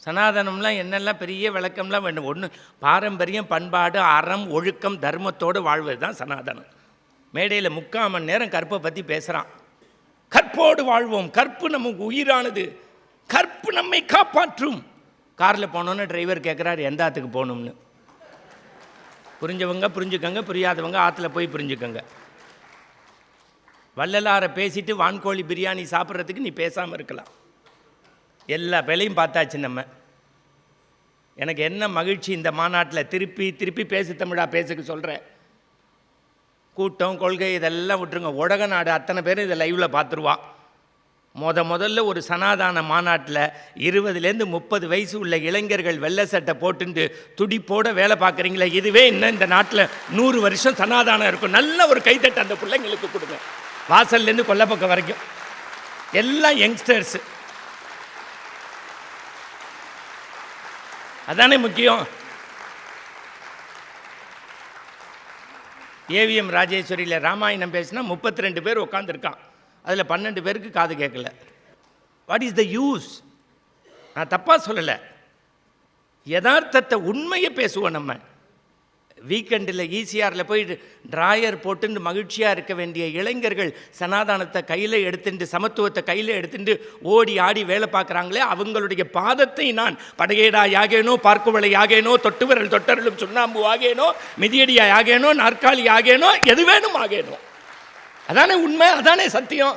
சனாதனம்லாம் என்னெல்லாம் பெரிய விளக்கம்லாம் வேண்டும். ஒன்று பாரம்பரியம், பண்பாடு, அறம், ஒழுக்கம், தர்மத்தோடு வாழ்வது தான் சனாதனம். மேடையில் 3/4 மணி நேரம் கற்பை பற்றி பேசுகிறான். கற்போடு வாழ்வோம், கற்பு நமக்கு உயிரானது, கற்பு நம்மை காப்பாற்றும். காரில் போனோன்னு டிரைவர் கேட்குறாரு எந்த ஆற்றுக்கு போகணும்னு. புரிஞ்சவங்க புரிஞ்சுக்கங்க, புரியாதவங்க ஆற்றுல போய் புரிஞ்சுக்கங்க. வள்ளலாரை பேசிட்டு வான்கோழி பிரியாணி சாப்பிட்றதுக்கு நீ பேசாமல் இருக்கலாம். எல்லா வேலையும் பார்த்தாச்சு நம்ம. எனக்கு என்ன மகிழ்ச்சி இந்த மாநாட்டில் திருப்பி திருப்பி பேசு தமிழா பேசுக்கு சொல்கிறேன். கூட்டம், கொள்கை இதெல்லாம் விட்டுருங்க. உலக நாடு அத்தனை பேரும் இதை லைவில் பார்த்துருவா. முதல்ல ஒரு சனாதான மாநாட்டில் 20லேருந்து 30 வயசு உள்ள இளைஞர்கள் வெள்ளை சட்டை போட்டுட்டு துடிப்போட வேலை பார்க்குறீங்களே, இதுவே இன்னும் இந்த நாட்டில் 100 வருஷம் சனாதானம் இருக்கும். நல்ல ஒரு கைத்தட்டு அந்த பிள்ளைங்களுக்கு கொடுங்க. வாசல்லேருந்து கொல்லப்பக்கம் வரைக்கும் எல்லாம் யங்ஸ்டர்ஸு. அதானே முக்கியம். ஏவிஎம் ராஜேஸ்வரியில் ராமாயணம் பேசினா 32 பேர் உட்காந்துருக்கான். அதில் 12 பேருக்கு காது கேட்கல. What is the use? நான் தப்பாக சொல்லலை, யதார்த்தத்தை உண்மையை பேசுவோம். நம்ம வீக்கெண்டில் ஈசிஆரில் போய் ட்ராயர் போட்டுன்னு மகிழ்ச்சியாக இருக்க வேண்டிய இளைஞர்கள் சனாதானத்தை கையில் எடுத்துட்டு, சமத்துவத்தை கையில் எடுத்துட்டு ஓடி ஆடி வேலை பார்க்குறாங்களே, அவங்களுடைய பாதத்தை நான் படையேடா யாகேனோ, பார்க்குவளை யாகேனோ, தொட்டுவிரல் தொட்டரலும் சுண்ணாம்பு ஆகேனோ, மிதியடியா ஆகேனோ, நாற்காலி ஆகேனோ, எது வேணும் ஆகேனோ. அதானே உண்மை, அதானே சத்தியம்.